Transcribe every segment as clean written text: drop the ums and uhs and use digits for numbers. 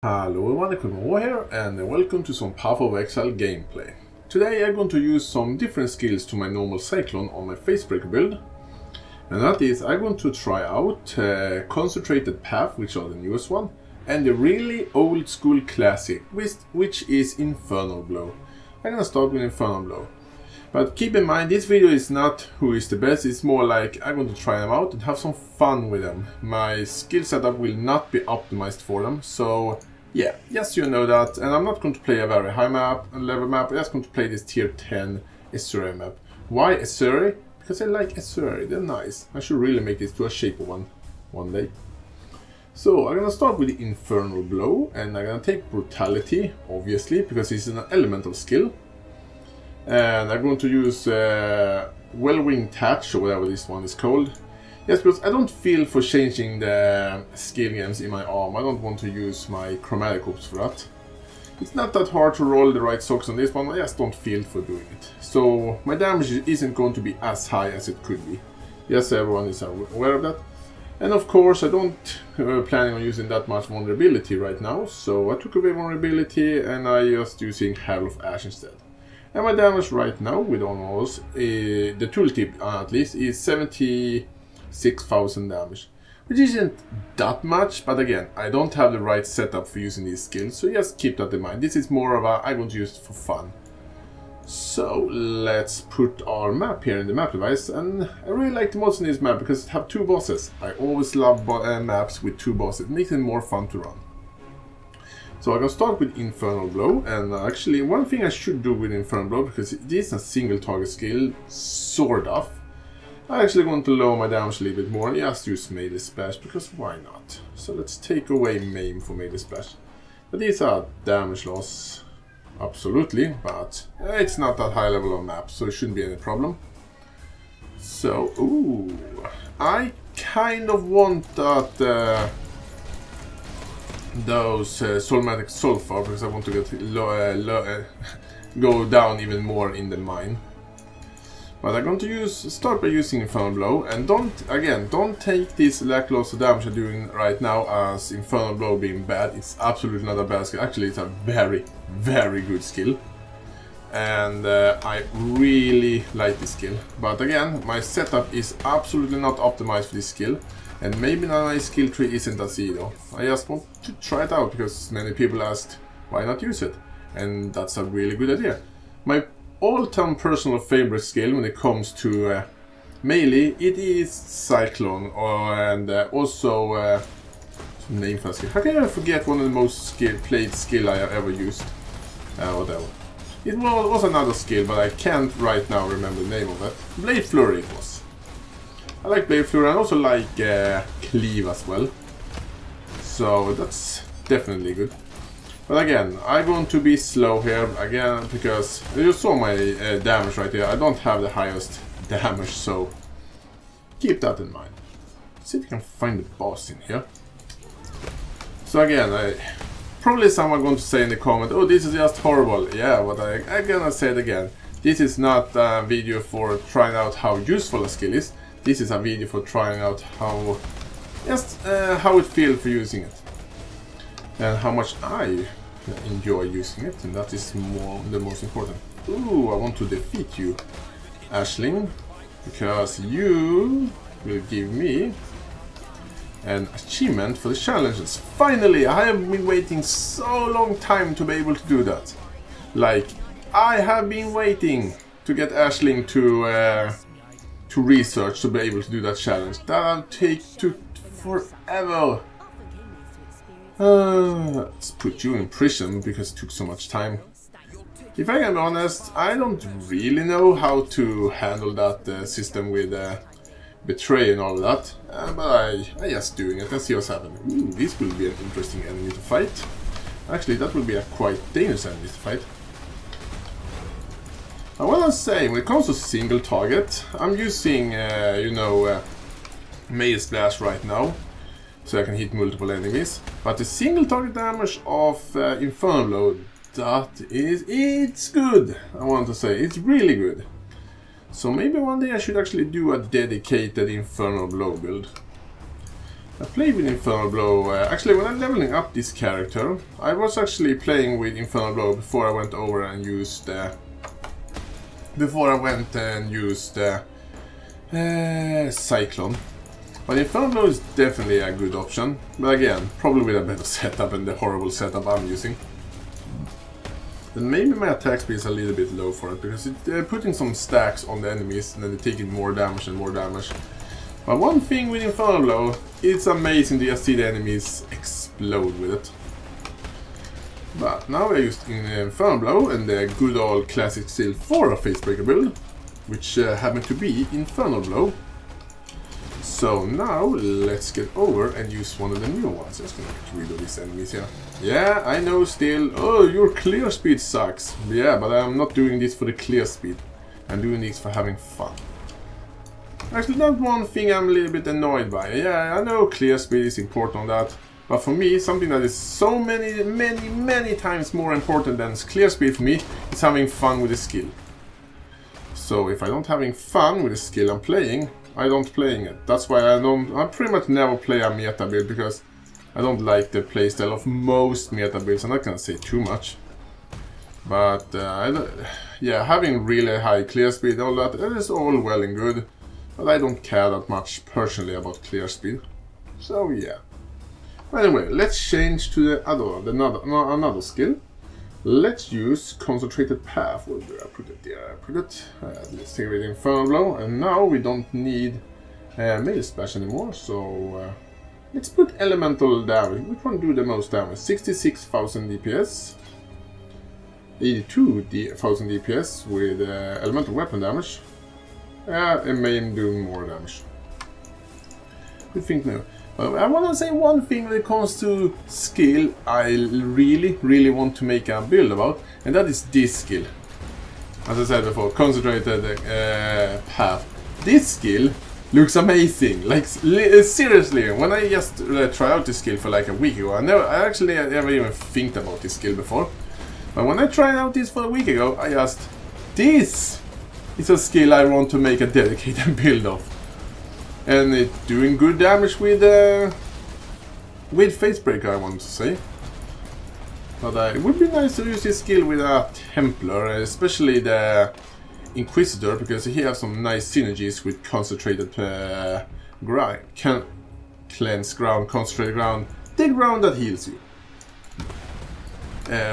Hello everyone, here and welcome to some Path of Exile gameplay. Today I'm going to use some different skills to my normal Cyclone on my Facebreaker build. And that is, I'm going to try out Consecrated Path, which are the newest one, and the really old school classic, which is Infernal Blow. I'm going to start with Infernal Blow. But keep in mind, this video is not who is the best, it's more like I'm going to try them out and have some fun with them. My skill setup will not be optimized for them, so yeah, yes, you know that. And I'm not going to play a very high level map, I'm just going to play this tier 10 Azure map. Why Azure? Because I like Azure, they're nice. I should really make this to a shaper one day. So I'm gonna start with the Infernal Blow, and I'm gonna take Brutality, obviously, because it's an elemental skill. And I'm going to use Well-Winged Touch, or whatever this one is called. Yes, because I don't feel for changing the skill games in my arm. I don't want to use my Chromatic Orbs for that. It's not that hard to roll the right socks on this one, I just don't feel for doing it. So my damage isn't going to be as high as it could be. Yes, everyone is aware of that. And of course I don't planning on using that much vulnerability right now, so I took away vulnerability and I'm just using Hail of Ash instead. And my damage right now with almost, the tooltip at least, is 76,000 damage. Which isn't that much, but again, I don't have the right setup for using these skills, so just keep that in mind. This is more of a, I'm going to use it for fun. So let's put our map here in the map device, and I really like the mods in this map because it have two bosses. I always love maps with two bosses, it makes it more fun to run. So I'm going to start with Infernal Blow, and actually one thing I should do with Infernal Blow, because it is a single target skill, sort of. I actually want to lower my damage a little bit more and just use Melee Splash, because why not? So let's take away Maim for Melee Splash. But these are damage loss, absolutely, but it's not that high level of map, so it shouldn't be any problem. So, ooh, I kind of want that... those Soulmatic Sulfur, because I want to get go down even more in the mine. But I'm going to start by using Infernal Blow, and don't take this lackluster damage I'm doing right now as Infernal Blow being bad. It's absolutely not a bad skill. Actually, it's a very, very good skill, and I really like this skill. But again, my setup is absolutely not optimized for this skill. And maybe now my skill tree isn't as easy though. I just want to try it out because many people asked why not use it. And that's a really good idea. My all-time personal favorite skill when it comes to melee, it is Cyclone. And also name for a skill. How can I forget one of the most played skill I have ever used? Whatever. It was another skill, but I can't right now remember the name of it. Blade Flurry it was. I like Blade Flurry, and I also like Cleave as well. So that's definitely good. But again, I'm going to be slow here again because you saw my damage right here. I don't have the highest damage, so keep that in mind. Let's see if we can find the boss in here. So again, probably someone going to say in the comment, oh, this is just horrible. Yeah, but I'm gonna say it again. This is not a video for trying out how useful a skill is. This is a video for trying out how it feels for using it, and how much I enjoy using it, and that is the most important. Ooh, I want to defeat you, Ashling, because you will give me an achievement for the challenges. Finally, I have been waiting so long time to be able to do that. Like, I have been waiting to get Ashling to research to be able to do that challenge. That'll take forever. Let's put you in prison because it took so much time. If I can be honest, I don't really know how to handle that system with betray and all of that. But I just doing it. Let's see what's happening. Ooh, this will be an interesting enemy to fight. Actually, that will be a quite dangerous enemy to fight. I want to say, when it comes to single target, I'm using, Melee Splash right now, so I can hit multiple enemies. But the single target damage of Infernal Blow, it's good, I want to say, it's really good. So maybe one day I should actually do a dedicated Infernal Blow build. I played with Infernal Blow. Actually, when I'm leveling up this character, I was actually playing with Infernal Blow before I went over and used Cyclone. But Infernal Blow is definitely a good option. But again, probably with a better setup than the horrible setup I'm using. Then maybe my attack speed is a little bit low for it, because they're putting some stacks on the enemies and then they're taking more damage and more damage. But one thing with Infernal Blow, it's amazing to just see the enemies explode with it. But now we're using Infernal Blow and the good old classic skill for a Facebreaker build, which happened to be Infernal Blow. So now let's get over and use one of the new ones. Just gonna get rid of these enemies here. Yeah, I know still. Oh, your clear speed sucks. Yeah, but I'm not doing this for the clear speed. I'm doing this for having fun. Actually, that's one thing I'm a little bit annoyed by. Yeah, I know clear speed is important on that. But for me, something that is so many times more important than clear speed for me is having fun with the skill. So if I don't having fun with the skill I'm playing, I don't playing it. That's why I pretty much never play a meta build, because I don't like the playstyle of most meta builds. I'm not gonna say too much, but yeah, having really high clear speed, all that is all well and good, but I don't care that much personally about clear speed. So yeah. Anyway, let's change to another skill. Let's use Consecrated Path. Where do I put it? There I put it. Let's take it Infernal Blow, and now we don't need Melee Splash anymore, so let's put Elemental Damage. Which one do the most damage? 66,000 DPS, 82,000 DPS with Elemental Weapon Damage, and Main doing more damage. We think now. I want to say one thing when it comes to skill I really want to make a build about, and that is this skill. As I said before, Consecrated Path. This skill looks amazing. Like, seriously, when I just tried out this skill for like a week ago, I actually never even think about this skill before. But when I tried out this for a week ago, this is a skill I want to make a dedicated build of. And it's doing good damage with Facebreaker, I want to say. But it would be nice to use this skill with a Templar, especially the Inquisitor, because he has some nice synergies with Concentrated Ground, Cleanse Ground, Concentrated Ground, the ground that heals you.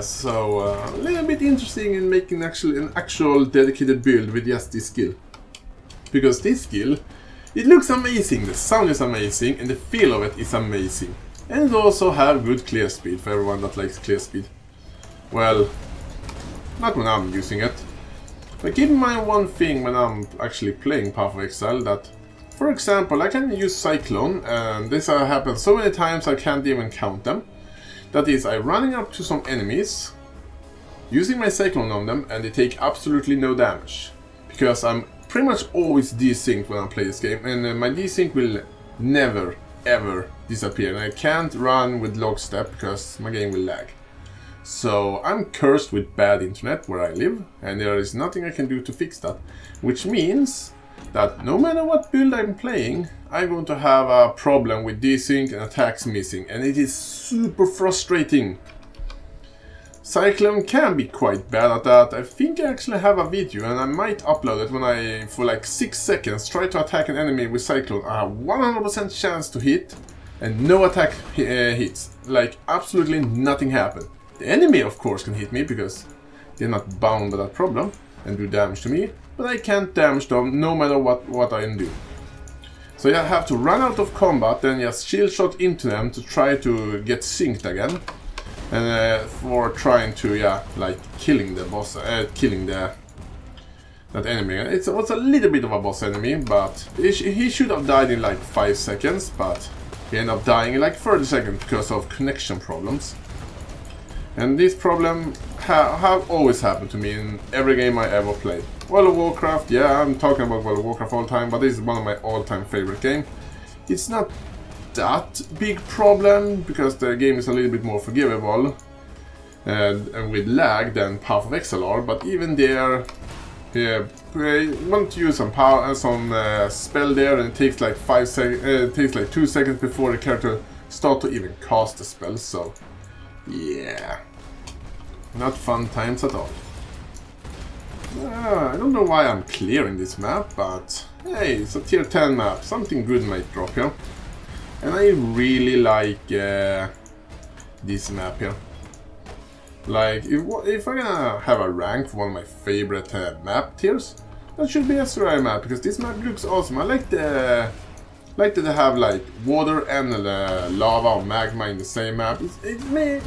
So a little bit interesting in making an actual dedicated build with just this skill. Because this skill, it looks amazing, the sound is amazing, and the feel of it is amazing. And it also have good clear speed for everyone that likes clear speed. Well, not when I'm using it. But keep in mind one thing when I'm actually playing Path of Exile, that, for example, I can use Cyclone, and this has happened so many times I can't even count them. That is, I'm running up to some enemies, using my Cyclone on them, and they take absolutely no damage. Because I'm pretty much always desynced when I play this game, and my desync will never ever disappear, and I can't run with lockstep because my game will lag. So I'm cursed with bad internet where I live, and there is nothing I can do to fix that, which means that no matter what build I'm playing, I'm going to have a problem with desync and attacks missing, and it is super frustrating. Cyclone can be quite bad at that. I think I actually have a video, and I might upload it when I, for like 6 seconds, try to attack an enemy with Cyclone. I have 100% chance to hit, and no attack hits. Like, absolutely nothing happened. The enemy, of course, can hit me, because they're not bound by that problem, and do damage to me, but I can't damage them no matter what I do. So I have to run out of combat, then just shield shot into them to try to get synced again. And for trying to, like killing the boss, killing that enemy. It was a little bit of a boss enemy, but he should have died in like 5 seconds, but he ended up dying in like 30 seconds because of connection problems. And this problem have always happened to me in every game I ever played. World of Warcraft, yeah, I'm talking about World of Warcraft all the time, but this is one of my all-time favorite games. It's not that big problem, because the game is a little bit more forgivable and with lag than Path of Exile are, but even there Yeah, want to use some power, some spell there, and it takes like 5 seconds. It takes like 2 seconds before the character start to even cast the spell. So, yeah, not fun times at all. I don't know why I'm clearing this map, but hey, it's a tier 10 map. Something good might drop here, and I really like this map here. Like, if I'm gonna have a rank for one of my favorite map tiers, that should be a Exile map, because this map looks awesome. I like that they have like water and lava or magma in the same map. It may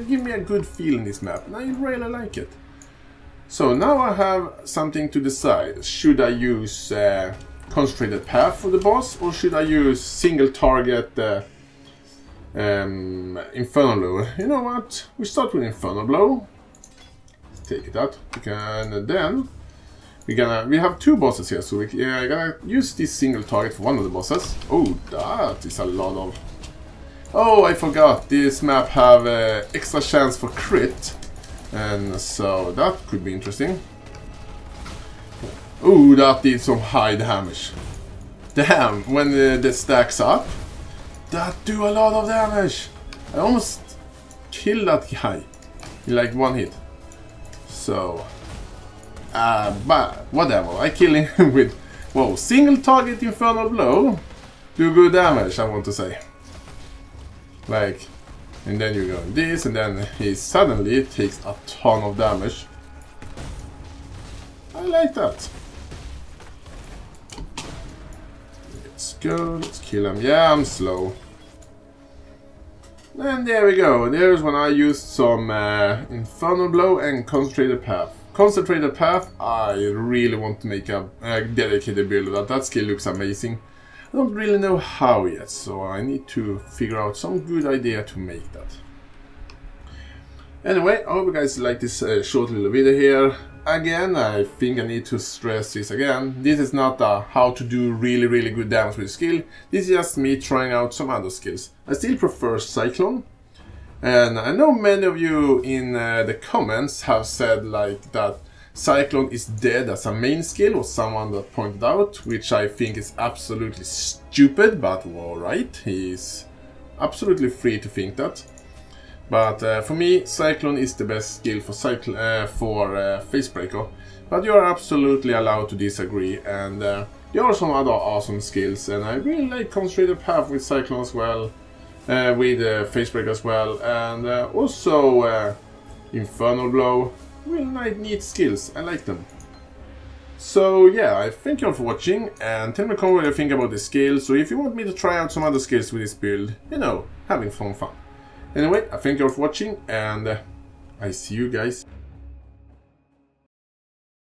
give me a good feel in this map, and I really like it. So now I have something to decide. Should I use Consecrated Path for the boss, or should I use single target Infernal Blow? You know what? We start with Infernal Blow. Let's take it out. And then we have 2 bosses here, so we're gonna use this single target for one of the bosses. Oh, that is a lot of. Oh, I forgot. This map have extra chance for crit, and so that could be interesting. Oh, that did some high damage. Damn, when the stacks up. That do a lot of damage. I almost killed that guy in like 1 hit. So, but whatever. I kill him with, whoa, single target Infernal Blow. Do good damage, I want to say. Like, and then you go this, and then he suddenly takes a ton of damage. I like that. Let's go, let's kill him. Yeah, I'm slow. And there we go. There's when I used some Infernal Blow and Consecrated Path. Consecrated Path, I really want to make a dedicated build of that. That skill looks amazing. I don't really know how yet, so I need to figure out some good idea to make that. Anyway, I hope you guys like this short little video here. Again, I think I need to stress this again. This is not how to do really good damage with skill. This is just me trying out some other skills. I still prefer Cyclone. And I know many of you in the comments have said like that Cyclone is dead as a main skill, or someone that pointed out, which I think is absolutely stupid, but alright, he's absolutely free to think that. But for me, Cyclone is the best skill for Facebreaker. But you are absolutely allowed to disagree, and there are some other awesome skills, and I really like Consecrated Path with Cyclone as well, with Facebreaker as well, and also Infernal Blow. Really neat skills, I like them. So yeah, I thank you all for watching, and tell me what you think about the skills, so if you want me to try out some other skills with this build, you know, having fun. Anyway, I thank you all for watching, and I see you guys